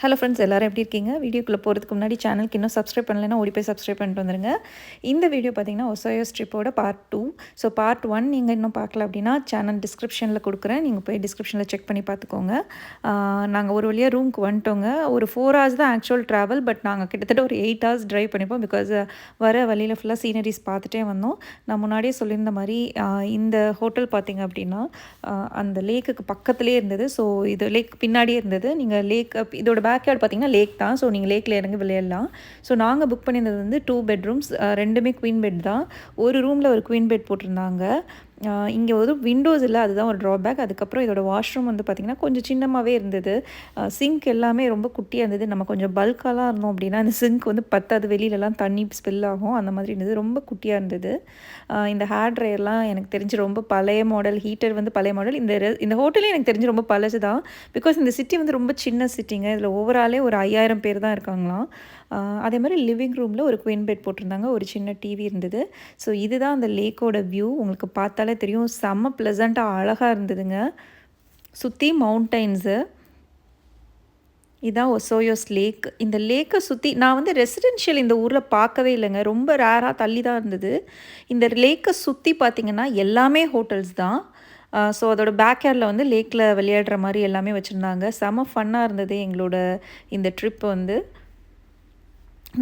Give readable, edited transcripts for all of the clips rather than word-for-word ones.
Hello friends, எல்லாரும் எப்படி இருக்கீங்க? வீடியோக்குள்ளே போகிறதுக்கு முன்னாடி சேனலுக்கு இன்னும் சப்ஸ்கிரைப் பண்ணலைன்னா ஓடி போய் சப்ஸ்கிரைப் பண்ணிட்டு வந்துருங்க. இந்த வீடியோ பார்த்தீங்கன்னா ஒசோயோ ட்ரிப்போட பார்ட் 2. ஸோ பார்ட் 1 நீங்கள் இன்னும் பார்க்கல அப்படின்னா சேனல் டிஸ்கிரிப்ஷனில் கொடுக்குறேன். நீங்கள் போய் டிஸ்கிரிப்ஷனில் செக் பண்ணி பார்த்துக்கோங்க. நாங்கள் ஒரு வழியாக ரூமுக்கு வந்துட்டோங்க. ஒரு 4 ஹவர்ஸ் தான் ஆக்சுவல் ட்ராவல். பட் நாங்கள் கிட்டத்தட்ட ஒரு 8 ஹவர்ஸ் ட்ரைவ் பண்ணிப்போம். பிகாஸ் வர வழியில் ஃபுல்லாக சீனரிஸ் பார்த்துட்டே வந்தோம். நான் முன்னாடியே சொல்லியிருந்த மாதிரி இந்த ஹோட்டல் பார்த்தீங்க அப்படின்னா அந்த லேக்குக்கு பக்கத்துலேயே இருந்தது. ஸோ இது லேக் பின்னாடியே இருந்தது. நீங்கள் லேக் இதோட பேக்யார்ட் பார்த்தீங்கன்னா லேக் தான். ஸோ நீங்கள் லேக்கில் இறங்கி விளையாடலாம். ஸோ நாங்கள் புக் பண்ணியிருந்தது வந்து 2 பெட்ரூம்ஸ், ரெண்டுமே குவீன் பெட் தான். ஒரு ரூமில் ஒரு குவீன் பெட் போட்டிருந்தாங்க. இங்கே ஒரு விண்டோஸ் இல்லை, அதுதான் ஒரு ட்ராபேக். அதுக்கப்புறம் இதோட வாஷ்ரூம் வந்து பார்த்திங்கன்னா கொஞ்சம் சின்னமாகவே இருந்தது. சிங்க் எல்லாமே ரொம்ப குட்டியாக இருந்தது. நம்ம கொஞ்சம் பல்காலாம் இருந்தோம் அப்படின்னா இந்த சிங்க் வந்து பத்தாது, வெளியிலலாம் தண்ணி ஸ்பில் ஆகும், அந்த மாதிரி இருந்தது. ரொம்ப குட்டியாக இருந்தது. இந்த ஹேர் ட்ரையர்லாம் எனக்கு தெரிஞ்சு ரொம்ப பழைய மாடல், ஹீட்டர் வந்து பழைய மாடல். இந்த ஹோட்டலே எனக்கு தெரிஞ்சு ரொம்ப பழசு தான். பிகாஸ் இந்த சிட்டி வந்து ரொம்ப சின்ன சிட்டிங்க. இதில் ஓவராலே ஒரு 5000 பேர் தான் இருக்காங்களாம். அதே மாதிரி லிவிங் ரூமில் ஒரு குவீன் பெட் போட்டிருந்தாங்க, ஒரு சின்ன டிவி இருந்தது. ஸோ இதுதான் அந்த லேக்கோட வியூ. உங்களுக்கு பார்த்தாலே தெரியும், செம்ம ப்ளசண்ட்டாக அழகாக இருந்ததுங்க. சுற்றி மவுண்டைன்ஸு. இதான் ஒசோயோஸ் லேக். இந்த லேக்கை சுற்றி நான் வந்து ரெசிடென்ஷியல் இந்த ஊரில் பார்க்கவே இல்லைங்க. ரொம்ப ரேராக தள்ளி தான் இருந்தது. இந்த லேக்கை சுற்றி பார்த்திங்கன்னா எல்லாமே ஹோட்டல்ஸ் தான். ஸோ அதோட பேக்யார்டில் வந்து லேக்கில் விளையாடுற மாதிரி எல்லாமே வச்சுருந்தாங்க. செம ஃபன்னாக இருந்தது எங்களோட இந்த ட்ரிப் வந்து.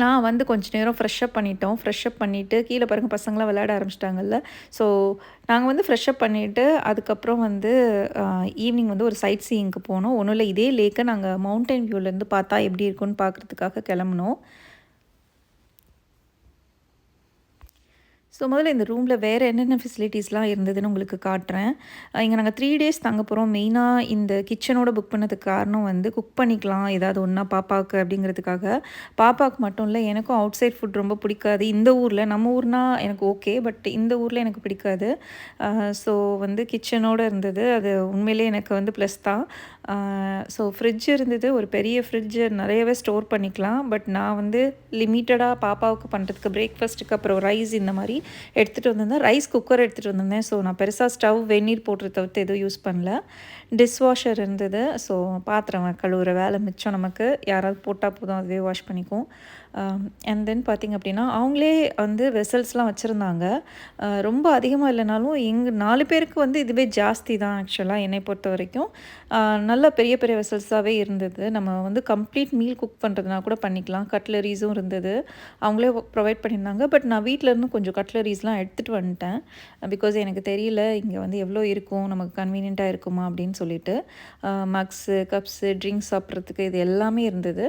நான் வந்து கொஞ்சம் நேரம் ஃப்ரெஷ்அப் பண்ணிட்டோம். ஃப்ரெஷ்அப் பண்ணிவிட்டு கீழே பாருங்க பசங்களாம் விளையாட ஆரம்பிச்சிட்டாங்கல்ல. ஸோ நாங்கள் வந்து ஃப்ரெஷ்அப் பண்ணிவிட்டு அதுக்கப்புறம் வந்து ஈவினிங் வந்து ஒரு சைட் சீயிங்க்கு போனோம். ஒன்றும் இல்லை, இதே லேக்கை நாங்கள் மவுண்டன் வியூலேருந்து பார்த்தா எப்படி இருக்குன்னு பார்க்குறதுக்காக கிளம்புனோம். ஸோ முதல்ல இந்த ரூமில் வேறு என்னென்ன ஃபெசிலிட்டிஸ்லாம் இருந்ததுன்னு உங்களுக்கு காட்டுறேன். இங்கே நாங்கள் 3 டேஸ் தங்க போகிறோம். மெயினாக இந்த கிச்சனோட புக் பண்ணதுக்கு காரணம் வந்து குக் பண்ணிக்கலாம் ஏதாவது ஒன்றா பாப்பாவுக்கு அப்படிங்கிறதுக்காக. பாப்பாவுக்கு மட்டும் இல்லை, எனக்கும் அவுட் சைட் ஃபுட் ரொம்ப பிடிக்காது. இந்த ஊரில் நம்ம ஊர்னால் எனக்கு ஓகே, பட் இந்த ஊரில் எனக்கு பிடிக்காது. ஸோ வந்து கிச்சனோடு இருந்தது. அது உண்மையிலே எனக்கு வந்து ப்ளஸ் தான். ஸோ ஃப்ரிட்ஜ் இருந்தது, ஒரு பெரிய ஃப்ரிட்ஜு, நிறையவே ஸ்டோர் பண்ணிக்கலாம். பட் நான் வந்து லிமிட்டடாக பாப்பாவுக்கு பண்ணுறதுக்கு பிரேக்ஃபாஸ்ட்டுக்கு அப்புறம் ரைஸ் இந்த மாதிரி எடுத்துகிட்டு வந்திருந்தேன். ரைஸ் குக்கர் எடுத்துகிட்டு வந்திருந்தேன். ஸோ நான் பெருசாக ஸ்டவ் வெந்நீர் போட்டு தவிர்த்து எதுவும் யூஸ் பண்ணல. டிஷ்வாஷர் இருந்தது. ஸோ பாத்திரம் கழுவுற வேலை மிச்சம் நமக்கு. யாராவது போட்டால் போதும், அதுவே வாஷ் பண்ணிக்கும். அண்ட் தென் பார்த்திங்க அப்படின்னா அவங்களே வந்து வெசல்ஸ்லாம் வச்சுருந்தாங்க. ரொம்ப அதிகமாக இல்லைனாலும் எங்கள் 4 பேருக்கு வந்து இதுவே ஜாஸ்தி தான் ஆக்சுவலாக என்னை பொறுத்த வரைக்கும். நல்ல பெரிய பெரிய வெசல்ஸாகவே இருந்தது. நம்ம வந்து கம்ப்ளீட் மீல் குக் பண்ணுறதுனா கூட பண்ணிக்கலாம். கட்லரிஸும் இருந்தது, அவங்களே ப்ரொவைட் பண்ணியிருந்தாங்க. பட் நான் வீட்டிலேருந்து கொஞ்சம் கட்லரிஸ்லாம் எடுத்துகிட்டு வந்துட்டேன். பிகாஸ் எனக்கு தெரியல இங்கே வந்து எவ்வளோ இருக்கும், நமக்கு கன்வீனியண்ட்டாக இருக்குமா அப்படின்னு சொல்லிட்டு. மக்ஸு, கப்ஸு, ட்ரிங்க்ஸ் சாப்பிட்றதுக்கு இது எல்லாமே இருந்தது.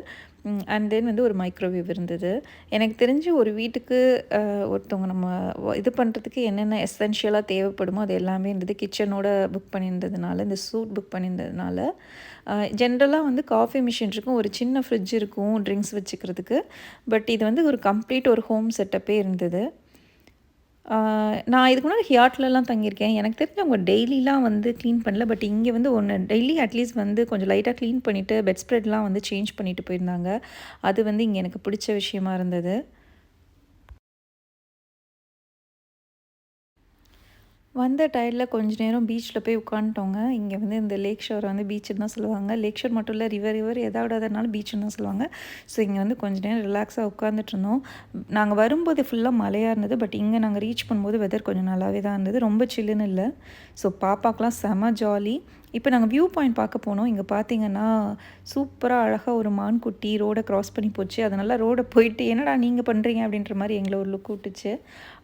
அண்ட் தென் வந்து ஒரு மைக்ரோவேவ் இருந்தது. எனக்கு தெரிஞ்சு ஒரு வீட்டுக்கு ஒருத்தவங்க நம்ம இது பண்ணுறதுக்கு என்னென்ன எசென்ஷியலாக தேவைப்படுமோ அது எல்லாமே இருந்தது. கிச்சனோட புக் பண்ணியிருந்ததுனால, இந்த சூட் புக் பண்ணியிருந்ததுனால. ஜென்ரலாக வந்து காஃபி மிஷின் இருக்கும், ஒரு சின்ன ஃப்ரிட்ஜ் இருக்கும் ட்ரிங்க்ஸ் வச்சுக்கிறதுக்கு. பட் இது வந்து ஒரு கம்ப்ளீட் ஒரு ஹோம் செட்டப்பே இருந்தது. நான் இதுக்கு முன்னாடி ஹியாட்லலாம் தங்கியிருக்கேன். எனக்கு தெரிஞ்சு அவங்க டெய்லிலாம் வந்து க்ளீன் பண்ணல. பட் இங்கே வந்து ஒன்று டெய்லி அட்லீஸ்ட் வந்து கொஞ்சம் லைட்டாக க்ளீன் பண்ணிவிட்டு பெட் ஸ்ப்ரெட்லாம் வந்து சேஞ்ச் பண்ணிவிட்டு போயிருந்தாங்க. அது வந்து இங்கே எனக்கு பிடிச்ச விஷயமா இருந்தது. வந்த டயர்டில் கொஞ்ச நேரம் பீச்சில் போய் உட்காந்துட்டோங்க. இங்கே வந்து இந்த லேக் ஷோரை வந்து பீச்சுன்னு தான் சொல்லுவாங்க. லேக் ஷோர் மட்டும் இல்லை, ரிவர் எதாவதுனாலும் பீச்சுன்னு தான் சொல்லுவாங்க. ஸோ இங்கே வந்து கொஞ்ச நேரம் ரிலாக்ஸாக உட்காந்துட்டு இருந்தோம். நாங்கள் வரும்போது ஃபுல்லாக மழையாக இருந்தது. பட் இங்கே நாங்கள் ரீச் பண்ணும்போது வெதர் கொஞ்சம் நல்லாவே தான் இருந்தது, ரொம்ப சில்லுன்னு இல்லை. ஸோ பாப்பாக்கெலாம் செம ஜாலி. இப்போ நாங்கள் வியூ பாயிண்ட் பார்க்க போனோம். இங்கே பார்த்தீங்கன்னா சூப்பராக அழகாக ஒரு மான்குட்டி ரோடை க்ராஸ் பண்ணி போச்சு. அதனால் ரோடை போயிட்டு என்னடா நீங்கள் பண்ணுறீங்க அப்படின்ற மாதிரி எங்களை ஒரு லுக் விட்டுச்சு.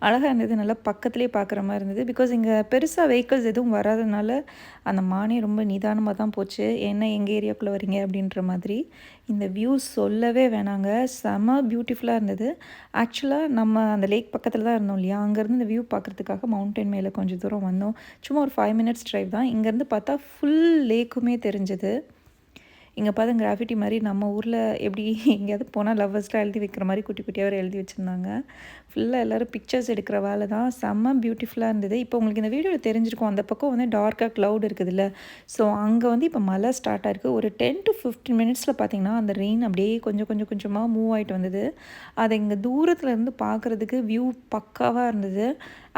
அழகாக இருந்தது, நல்லா பக்கத்துலேயே பார்க்குற மாதிரி இருந்தது. பிகாஸ் இங்கே பெருசாக வெஹிக்கிள்ஸ் எதுவும் வராதனால அந்த மானே ரொம்ப நிதானமாக தான் போச்சு. என்ன எங்கள் ஏரியாக்குள்ளே வரீங்க அப்படின்ற மாதிரி. இந்த வியூ சொல்லவே வேணாங்க, செம பியூட்டிஃபுல்லாக இருந்தது. ஆக்சுவலாக நம்ம அந்த லேக் பக்கத்தில் தான் இருந்தோம் இல்லையா, அங்கேருந்து இந்த வியூ பார்க்குறதுக்காக மவுண்டன் மேலே கொஞ்சம் தூரம் வந்தோம். சும்மா ஒரு 5 மினிட்ஸ் ட்ரைவ் தான். இங்கேருந்து பார்த்தா ஃபுல் லேக்குமே தெரிஞ்சது. இங்கே பார்த்தா கிராஃபிட்டி மாதிரி நம்ம ஊரில் எப்படி எங்கேயாவது போனால் லவ்வர்ஸ்லாம் எழுதி வைக்கிற மாதிரி குட்டி குட்டியாக எழுதி வச்சுருந்தாங்க. ஃபுல்லாக எல்லோரும் பிக்சர்ஸ் எடுக்கிற வேலை தான். செம்ம பியூட்டிஃபுல்லாக இருந்தது. இப்போ உங்களுக்கு இந்த வீடியோவில் தெரிஞ்சிருக்கும், அந்த பக்கம் வந்து டார்க்காக க்ளவுட் இருக்குதுல்ல. ஸோ அங்கே வந்து இப்போ மழை ஸ்டார்ட் ஆகிருக்கு. ஒரு 10 to 15 மினிட்ஸில் பார்த்திங்கன்னா அந்த ரெயின் அப்படியே கொஞ்சம் கொஞ்சம் கொஞ்சமாக மூவ் ஆகிட்டு வந்தது. அதை இங்கே தூரத்தில் இருந்து பார்க்குறதுக்கு வியூ பக்காவாக இருந்தது.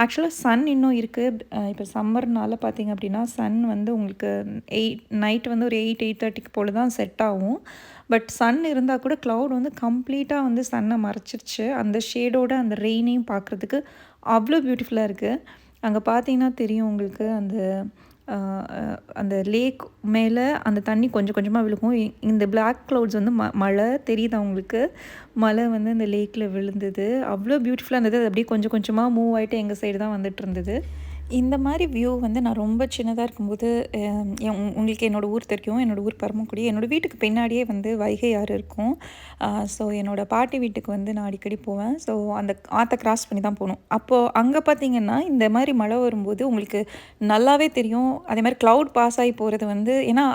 ஆக்சுவலா சன் இன்னும் இருக்கு. இப்போ சம்மர்னால பார்த்தீங்க அப்படின்னா, சன் வந்து உங்களுக்கு நைட் வந்து ஒரு 8, 8:30க்கு போல தான் செட் ஆகும். பட் சன் இருந்தா கூட கிளவுட் வந்து கம்ப்ளீட்டா வந்து சன்ன மறைச்சிருச்சு. அந்த ஷேடோட அந்த ரெயினையும் பார்க்குறதுக்கு அவ்வளோ பியூட்டிஃபுல்லா இருக்கு. அங்க பார்த்தீங்கன்னா தெரியும் உங்களுக்கு அந்த அ அ அந்த லேக் மேல அந்த தண்ணி கொஞ்சம் கொஞ்சமா விழுகும். இந்த பிளாக் கிளவுட்ஸ் வந்து மழை தெரியுதா உங்களுக்கு? மழை வந்து அந்த லேக்ல விழுந்தது. அவ்வளோ பியூட்டிஃபுல்லா இருந்தது. அது அப்படியே கொஞ்சம் கொஞ்சமா மூவ் ஆயிட்டு எங்க சைடு தான் வந்துட்டுருந்தது. இந்த மாரி வியூ வந்து நான் ரொம்ப சின்னதா இருக்கும்போது, அ உங்களுக்கு என்னோட ஊர் தெரியும். என்னோட ஊர் பரமக்குடி. என்னோட வீட்டுக்கு பின்னாடியே வந்து வைகை ஆறு இருக்கும். ஸோ என்னோட பாட்டி வீட்டுக்கு வந்து நான் அடிக்கடி போவேன். ஸோ அந்த ஆத்த கிராஸ் பண்ணி தான் போணும். அப்போ அங்க பார்த்தீங்கன்னா, இந்த மாரி மழை வரும்போது உங்களுக்கு நல்லாவே தெரியும். அதேமாரி கிளவுட் பாஸ் ஆகி போறது வந்து ஏன்னா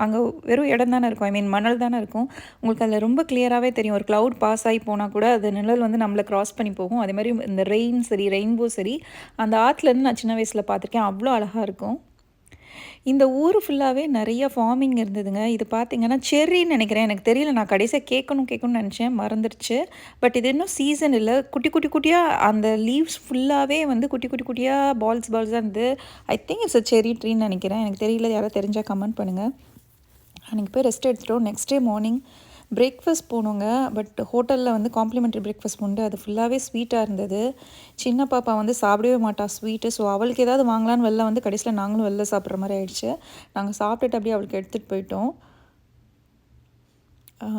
அங்க வெறும் இடம் தானே இருக்கும். ஐ மீன் மணல் தானே இருக்கும். உங்களுக்கு அதில ரொம்ப கிளியராவே தெரியும். ஒரு கிளவுட் பாஸ் ஆகி போனா கூட அது நிழல் வந்து நம்மள கிராஸ் பண்ணி போகும். அதேமாரி இந்த ரெயின்போ சரி, அந்த ஆத்துலேருந்து நான் சின்ன வயசுல பார்த்துருக்கேன். அவ்வளோ அழகா இருக்கும். இந்த ஊர் ஃபுல்லாவே நெறைய ஃபார்மிங் இருந்ததுங்க. இது பார்த்தீங்கன்னா, செர்ரின்னு நெனைக்கிறேன். எனக்கு தெரியல. நான் கடைசியா கேட்கணும்னு நெனச்சேன். மறந்துருச்சு. பட் இது இன்னும் சீசன் இல்ல. குட்டி குட்டி குட்டியா அந்த லீவ்ஸ் ஃபுல்லாவே வந்து குட்டி குட்டி குட்டியா பால்ஸா இருந்து ஐ திங்க் இட்ஸ் செர்ரி ட்ரீன்னு நெனைக்கிறேன். எனக்கு தெரியல. யாராவது தெரிஞ்சா கமெண்ட் பண்ணுங்க. அன்னைக்கு போய் ரெஸ்ட் எடுத்துட்டோம். நெக்ஸ்ட் டே மார்னிங் பிரேக்ஃபாஸ்ட் போனோங்க. பட் ஹோட்டலில் வந்து காம்ப்ளிமெண்ட்ரி பிரேக்ஃபாஸ்ட் உண்டு. அது ஃபுல்லாகவே ஸ்வீட்டாக இருந்தது. சின்ன பாப்பா வந்து சாப்பிடவே மாட்டா ஸ்வீட்டு. ஸோ அவளுக்கு ஏதாவது வாங்கலான்னு வெளில வந்து கடைசியில் நாங்களும் வெளில சாப்பிட்ற மாதிரி ஆயிடுச்சு. நாங்கள் சாப்பிட்டுட்டு அப்படியே அவளுக்கு எடுத்துகிட்டு போயிட்டோம்.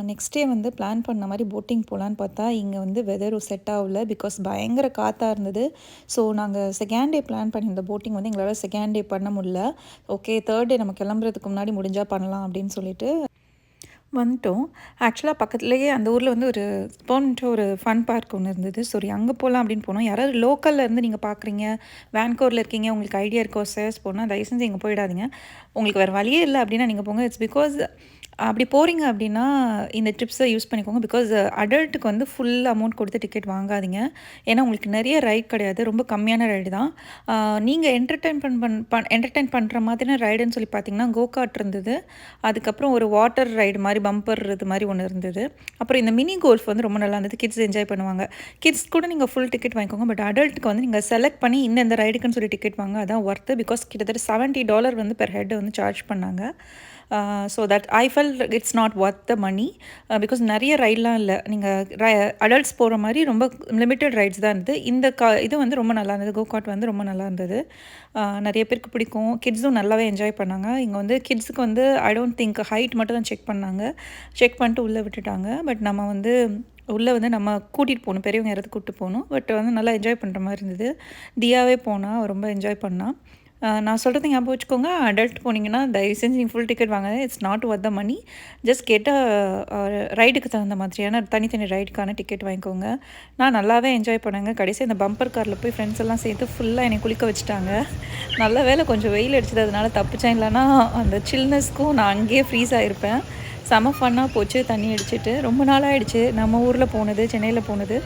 நெக்ஸ்ட் டே வந்து பிளான் பண்ண மாதிரி போட்டிங் போகலான்னு பார்த்தா இங்கே வந்து வெதர் செட் ஆகல. பிகாஸ் பயங்கர காற்றா இருந்தது. ஸோ நாங்கள் செகண்ட் டே பிளான் பண்ணியிருந்த போட்டிங் வந்து எங்களால் செகண்ட் டே பண்ண முடியல. ஓகே, தேர்ட் டே நம்ம கிளம்புறதுக்கு முன்னாடி முடிஞ்சால் பண்ணலாம் அப்படின்னு சொல்லிட்டு வந்துட்டோம். ஆக்சுவலா பக்கத்துலேயே அந்த ஊரில் வந்து ஒரு ஸ்போன்ட்டு ஒரு ஃபன் பார்க் ஒன்று இருந்தது. சரி அங்கே போகலாம் அப்படின்னு போனோம். யாராவது லோக்கல்ல இருந்து நீங்கள் பார்க்குறீங்க, வேன்கூவர்ல இருக்கீங்க, உங்களுக்கு ஐடியா இருக்கோ சர்ச் போனால் தயவு செஞ்சு இங்கே போயிடாதீங்க. உங்களுக்கு வேறு வழியே இல்லை அப்படின்னா நீங்கள் போங்க. இட்ஸ் பிகாஸ் அப்படி போகிறீங்க அப்படின்னா இந்த ட்ரிப்ஸை யூஸ் பண்ணிக்கோங்க. பிகாஸ் அடல்ட்டுக்கு வந்து ஃபுல் அமௌண்ட் கொடுத்து டிக்கெட் வாங்காதீங்க. ஏன்னா உங்களுக்கு நிறைய ரைட் கிடையாது. ரொம்ப கம்மியான ரைடு தான். நீங்கள் என்டர்டெயின் பண்ணுற மாதிரியான ரைடுன்னு சொல்லி பார்த்தீங்கன்னா கோகார்ட் இருந்தது. அதுக்கப்புறம் ஒரு வாட்டர் ரைடு மாதிரி பம்பர் இது மாதிரி ஒன்று இருந்தது. அப்புறம் இந்த மினி கோல்ஃப் வந்து ரொம்ப நல்லா இருந்தது. கிட்ஸ் என்ஜாய் பண்ணுவாங்க. கிட்ஸ் கூட நீங்கள் ஃபுல் டிக்கெட் வாங்கிக்கோங்க. பட் அடல்ட்டுக்கு வந்து நீங்கள் செலக்ட் பண்ணி இந்த ரைடுக்குன்னு சொல்லி டிக்கெட் வாங்க. அதான் ஒர்த்து. பிகாஸ் கிட்டத்தட்ட $70 வந்து பெர் ஹெட் வந்து சார்ஜ் பண்ணாங்க. So that I felt it's not worth the money. Because நிறைய ரைட்லாம் இல்லை. நீங்கள் அடல்ட்ஸ் போகிற மாதிரி ரொம்ப லிமிட்டட் ரைட்ஸ் தான் இருந்தது. இந்த இது வந்து ரொம்ப நல்லா இருந்தது. கோகார்ட் வந்து ரொம்ப நல்லா இருந்தது. நிறைய பேருக்கு பிடிக்கும். கிட்ஸும் நல்லாவே என்ஜாய் பண்ணாங்க. இங்கே வந்து கிட்ஸுக்கு வந்து ஐ டோன்ட் திங்க் ஹைட் மட்டும் தான் செக் பண்ணாங்க. செக் பண்ணிட்டு உள்ளே விட்டுட்டாங்க. பட் நம்ம வந்து உள்ளே வந்து நம்ம கூட்டிகிட்டு போகணும். பெரியவங்க யாராவது கூப்பிட்டு போகணும். பட் வந்து நல்லா என்ஜாய் பண்ணுற மாதிரி இருந்தது. தியாவே போனால் ரொம்ப என்ஜாய் பண்ணால். நான் சொல்கிறது ஞாபகம் வச்சுக்கோங்க. அடல்ட் போனீங்கன்னா தயவு செஞ்சு நீங்கள் ஃபுல் டிக்கெட் வாங்க. It's not worth the money. Just ரைடுக்கு தகுந்த மாதிரியான தனித்தனி ரைடுக்கான டிக்கெட் வாங்கிக்கோங்க. நான் நல்லாவே என்ஜாய் பண்ணேங்க. கடைசி அந்த பம்பர் காரில் போய் ஃப்ரெண்ட்ஸ் எல்லாம் சேர்த்து ஃபுல்லாக என்னை குளிக்க வச்சுட்டாங்க. நல்ல வேலை கொஞ்சம் வெயில் அடிச்சது, அதனால தப்பிச்சேன். இல்லைனா அந்த சில்னஸ்க்கும் நான் அங்கேயே ஃப்ரீஸ் ஆகிருப்பேன். செம ஃபன்னாக போச்சு தண்ணி அடிச்சுட்டு. ரொம்ப நாள் ஆகிடுச்சு நம்ம ஊரில் போனது, சென்னையில் போனது.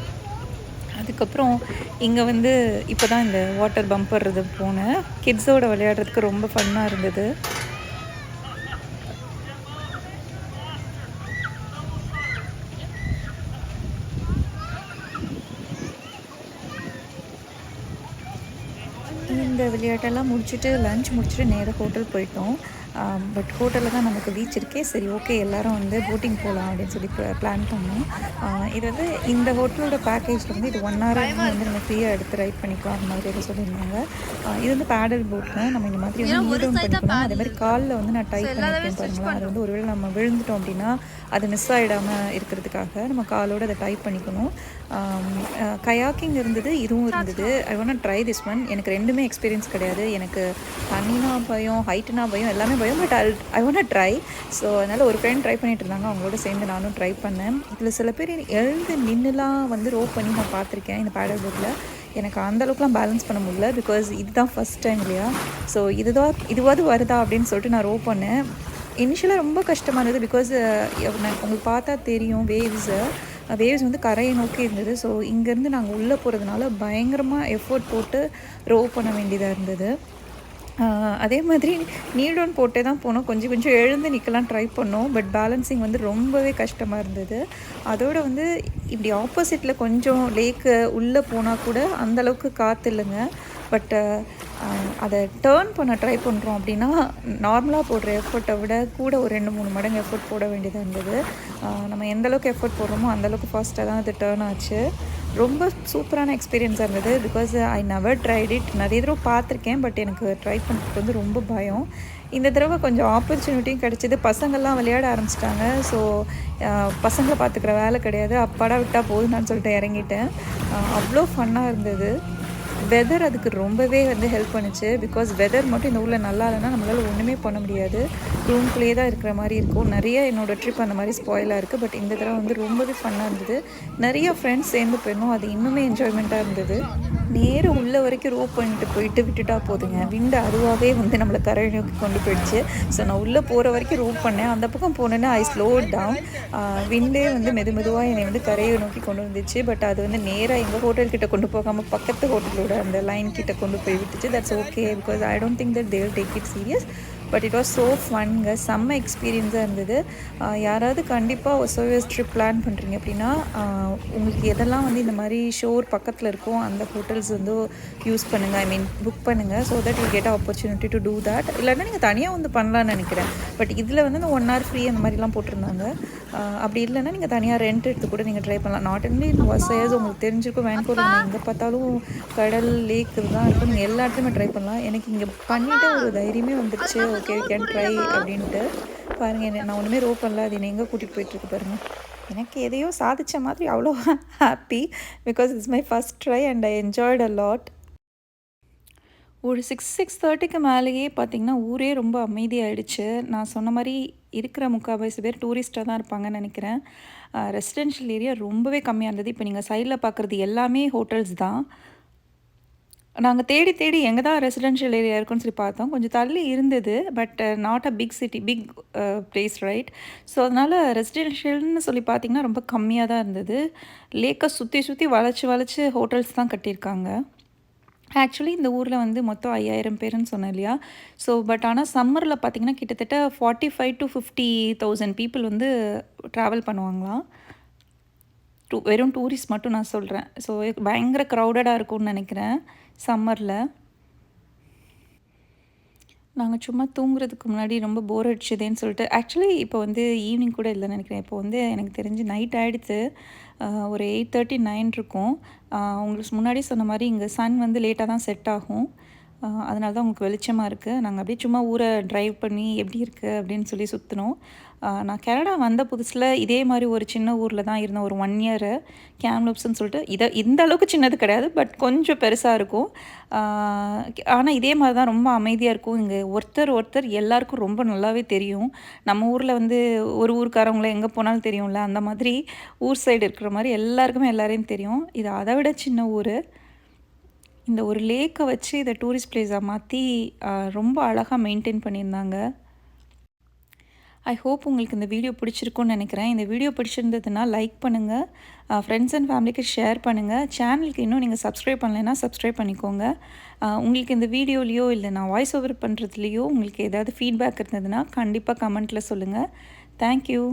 அதுக்கப்புறம் இங்கே வந்து இப்போ தான் இந்த வாட்டர் பம்பர் இது போனேன். கிட்ஸோட விளையாடுறதுக்கு ரொம்ப ஃபன்னாக இருந்தது. இந்த விளையாட்டெல்லாம் முடிச்சுட்டு லன்ச் முடிச்சுட்டு நேராக ஹோட்டல் போயிட்டோம். பட் ஹோட்டலில் தான் நமக்கு பீச் இருக்கே. சரி ஓகே, எல்லோரும் வந்து போட்டிங் போகலாம் அப்படின்னு சொல்லி பிளான் பண்ணோம். இது வந்து இந்த ஹோட்டலோட பேக்கேஜில் வந்து இது 1 hour வந்து நம்ம ஃப்ரீயாக எடுத்து ரைட் பண்ணிக்கலாம் அந்த மாதிரி எதாவது சொல்லியிருந்தாங்க. இது வந்து பேடல் போட்டுங்க. நம்ம இந்த மாதிரி வந்து நீட் டவுன் பண்ணிக்கணும். அதே மாதிரி காலில் வந்து நான் டைப் பண்ணியிருக்கேன் பாருங்களேன். அது வந்து ஒருவேளை நம்ம விழுந்துட்டோம் அப்படின்னா அது மிஸ் ஆகிடாமல் இருக்கிறதுக்காக நம்ம காலோடு அதை டைப் பண்ணிக்கணும். கயாக்கிங் இருந்தது, இதுவும் இருந்தது. I want try this one. எனக்கு ரெண்டுமே எக்ஸ்பீரியன்ஸ் கிடையாது. எனக்கு தண்ணினா பயம், ஹைட்டுனா பயம், எல்லாமே பயம். But I want try. So அதனால் ஒரு ஃப்ரெண்ட் ட்ரை பண்ணிட்டு இருந்தாங்க. அவங்களோட சேர்ந்து நானும் ட்ரை பண்ணேன். இதில் சில பேர் எழுந்து நின்றுலாம் வந்து ரோப் பண்ணி நான் பார்த்துருக்கேன் இந்த பேடல் போட்டில். எனக்கு அந்தளவுக்குலாம் பேலன்ஸ் பண்ண முடியல. பிகாஸ் இதுதான் ஃபஸ்ட் டைம் இல்லையா. ஸோ இதுவாது வருதா அப்படின்னு சொல்லிட்டு நான் ரோப் பண்ணேன். இனிஷியலாக ரொம்ப கஷ்டமாக இருந்தது. பிகாஸ் உங்களுக்கு பார்த்தா தெரியும் வேவ்ஸ் வந்து கரையை நோக்கி இருந்தது. ஸோ இங்கேருந்து நாங்கள் உள்ளே போகிறதுனால பயங்கரமாக எஃபோர்ட் போட்டு ரோவ் பண்ண வேண்டியதாக இருந்தது. அதே மாதிரி நீல் டவுன் போட்டே தான் போனோம். கொஞ்சம் கொஞ்சம் எழுந்து நிற்கலாம் ட்ரை பண்ணோம். பட் பேலன்சிங் வந்து ரொம்பவே கஷ்டமாக இருந்தது. அதோட வந்து இப்படி ஆப்போசிட்டில் கொஞ்சம் லேக்கு உள்ளே போனால் கூட அந்தளவுக்கு காற்று இல்லைங்க. பட்டு அதை டேர்ன் பண்ண ட்ரை பண்ணுறோம் அப்படின்னா நார்மலாக போடுற எஃபர்ட்டை விட கூட ஒரு 2-3 மடங்கு எஃபர்ட் போட வேண்டியதாக இருந்தது. நம்ம எந்தளவுக்கு எஃபர்ட் போடுறோமோ அந்தளவுக்கு ஃபாஸ்ட்டாக தான் அது டேர்ன் ஆச்சு. ரொம்ப சூப்பரான எக்ஸ்பீரியன்ஸாக இருந்தது. Because I never tried it. நிறைய தடவை பார்த்துருக்கேன். பட் எனக்கு ட்ரை பண்ணுறதுக்கு வந்து ரொம்ப பயம். இந்த தடவை கொஞ்சம் ஆப்பர்ச்சுனிட்டியும் கிடச்சிது. பசங்கள்லாம் விளையாட ஆரம்பிச்சிட்டாங்க. ஸோ பசங்களை பார்த்துக்கிற வேலை கிடையாது. அப்பாடா விட்டால் போதும்னான்னு சொல்லிட்டு இறங்கிட்டேன். அவ்வளோ ஃபன்னாக இருந்தது. வெதர் அதுக்கு ரொம்பவே வந்து ஹெல்ப் பண்ணுச்சு. பிகாஸ் வெதர் மட்டும் இந்த ஊரில் நல்லா இல்லைன்னா நம்மளால் ஒன்றுமே பண்ண முடியாது. ரூம்குள்ளேயே தான் இருக்கிற மாதிரி இருக்கும். நிறைய என்னோடய ட்ரிப் அந்த மாதிரி ஸ்பாயிலாக இருக்குது. பட் இந்த தடவை வந்து ரொம்பவே ஃபன்னாக இருந்தது. நிறைய ஃப்ரெண்ட்ஸ் சேர்ந்து போயிருந்தோம். அது இன்னுமே என்ஜாய்மெண்ட்டாக இருந்தது. நேரம் உள்ள வரைக்கும் ரோப் பண்ணிட்டு போயிட்டு விட்டுட்டா போதுங்க, விண்டு அதுவாகவே வந்து நம்மளை கரை நோக்கி கொண்டு போயிடுச்சு. ஸோ நான் உள்ளே போகிற வரைக்கும் ரோப் பண்ணேன். அந்த பக்கம் போனேன்னா ஐ ஸ்லோ டவுன். விண்டே வந்து மெதுவாக என்னை வந்து கரையை நோக்கி கொண்டு வந்துச்சு. பட் அது வந்து நேராக எங்கள் ஹோட்டல்கிட்ட கொண்டு போகாமல் பக்கத்து ஹோட்டலோட அந்த லைன் கிட்ட கொண்டு போய் விட்டுச்சு. That's okay because I don't think that they will take it serious. But it was so ஃபன்ங்க. செம்ம எக்ஸ்பீரியன்ஸாக இருந்தது. யாராவது கண்டிப்பாக ஒசோவியஸ் ட்ரிப் பிளான் பண்ணுறீங்க அப்படின்னா உங்களுக்கு எதெல்லாம் வந்து இந்த மாதிரி ஷோர் பக்கத்தில் இருக்கும் அந்த ஹோட்டல்ஸ் வந்து யூஸ் பண்ணுங்கள். ஐ மீன் புக் பண்ணுங்கள். So that you get opportunity to do that. இல்லைன்னா நீங்கள் தனியாக வந்து பண்ணலான்னு நினைக்கிறேன். பட் இதில் வந்து இந்த 1 hour ஃப்ரீ அந்த மாதிரிலாம் போட்டிருந்தாங்க. அப்படி இல்லைன்னா நீங்கள் தனியாக ரெண்ட் எடுத்து கூட நீங்கள் ட்ரை பண்ணலாம். நாட் ஒன்லி இன் ஒசோவியஸ், உங்களுக்கு தெரிஞ்சிருக்கும் வேன்கூவர் எங்கே பார்த்தாலும் கடல் லேக் இதுதான் இருக்கும். நீங்கள் எல்லா இடத்துலையுமே ட்ரை பண்ணலாம். எனக்கு இங்கே பண்ணிவிட்டு ஒரு தைரியமே வந்துடுச்சு. ஓகே வி கேன் ட்ரை அப்படின்ட்டு. பாருங்கள் என்ன நான் ஒன்றுமே ரோப் பண்ணல. அது என்னை எங்கே கூட்டிகிட்டு போயிட்டுருக்கு பாருங்கள். எனக்கு எதையோ சாதித்த மாதிரி அவ்வளோ happy. Because it's my first try and I enjoyed a lot. ஒரு 6:30க்கு மேலேயே பார்த்திங்கன்னா ஊரே ரொம்ப அமைதியாகிடுச்சு. நான் சொன்ன மாதிரி இருக்கிற முக்கால்வாசி பேர் டூரிஸ்ட்டாக தான் இருப்பாங்கன்னு நினைக்கிறேன். ரெசிடென்ஷியல் ஏரியா ரொம்பவே கம்மியாக இருந்தது. இப்போ நீங்கள் சைடில் பார்க்குறது எல்லாமே ஹோட்டல்ஸ் தான். நாங்கள் தேடி தேடி எங்கே தான் ரெசிடென்ஷியல் ஏரியா இருக்குன்னு சொல்லி பார்த்தோம். கொஞ்சம் தள்ளி இருந்தது. But not a big city, big place right. So அதனால் ரெசிடென்ஷியல்னு சொல்லி பார்த்திங்கன்னா ரொம்ப கம்மியாக தான் இருந்தது. லேக்கை சுற்றி சுற்றி வளைச்சி ஹோட்டல்ஸ் தான் கட்டியிருக்காங்க. ஆக்சுவலி இந்த ஊரில் வந்து மொத்தம் 5000 பேருன்னு சொன்னேன் இல்லையா. ஸோ பட் ஆனால் சம்மரில் பார்த்திங்கன்னா கிட்டத்தட்ட 45,000 to 50,000 பீப்புள் வந்து ட்ராவல் பண்ணுவாங்களாம். வெறும் டூரிஸ்ட் மட்டும் நான் சொல்கிறேன். ஸோ பயங்கர க்ரௌடடாக இருக்கும்னு நினைக்கிறேன் சம்மரில். நாங்கள் சும்மா தூங்குறதுக்கு முன்னாடி ரொம்ப போர் அடிச்சதேன்னு சொல்லிட்டு ஆக்சுவலி இப்போ வந்து ஈவினிங் கூட இல்லைன்னு நினைக்கிறேன். இப்போ வந்து எனக்கு தெரிஞ்சு நைட் ஆகிடுத்து. ஒரு 8:30, 9 இருக்கும். உங்களுக்கு முன்னாடி சொன்ன மாதிரி இங்கே சன் வந்து லேட்டாக தான் செட் ஆகும். அதனால தான் உங்களுக்கு வெளிச்சமாக இருக்குது. நாங்கள் அப்படியே சும்மா ஊரை ட்ரைவ் பண்ணி எப்படி இருக்குது அப்படின்னு சொல்லி சுற்றினோம். நான் கனடா வந்த புதுசில் இதே மாதிரி ஒரு சின்ன ஊரில் தான் இருந்தேன் ஒரு 1 year. கேம்லூப்ஸ்ன்னு சொல்லிட்டு இந்த அளவுக்கு சின்னது கிடையாது. பட் கொஞ்சம் பெருசாக இருக்கும். ஆனால் இதே மாதிரி தான் ரொம்ப அமைதியாக இருக்கும். இங்கே ஒருத்தர் எல்லாருக்கும் ரொம்ப நல்லாவே தெரியும். நம்ம ஊரில் வந்து ஒரு ஊருக்காரவங்கள எங்கே போனாலும் தெரியும்ல, அந்த மாதிரி ஊர் சைடு இருக்கிற மாதிரி எல்லாருக்குமே எல்லாரையும் தெரியும். இது அதை விட சின்ன ஊர். இந்த ஒரு லேக்கை வச்சு இதை டூரிஸ்ட் பிளேஸாக மாற்றி ரொம்ப அழகாக மெயின்டைன் பண்ணியிருந்தாங்க. ஐ ஹோப் உங்களுக்கு இந்த வீடியோ பிடிச்சிருக்குன்னு நினைக்கிறேன். இந்த வீடியோ பிடிச்சிருந்ததுன்னா லைக் பண்ணுங்கள், ஃப்ரெண்ட்ஸ் அண்ட் ஃபேமிலிக்கு ஷேர் பண்ணுங்கள். சேனலுக்கு இன்னும் நீங்கள் சப்ஸ்கிரைப் பண்ணலைன்னா சப்ஸ்கிரைப் பண்ணிக்கோங்க. உங்களுக்கு இந்த வீடியோலையோ இல்லை நான் வாய்ஸ் ஓவர் பண்ணுறதுலையோ உங்களுக்கு ஏதாவது ஃபீட்பேக் இருந்ததுன்னா கண்டிப்பாக கமெண்ட்டில் சொல்லுங்கள். தேங்க்யூ.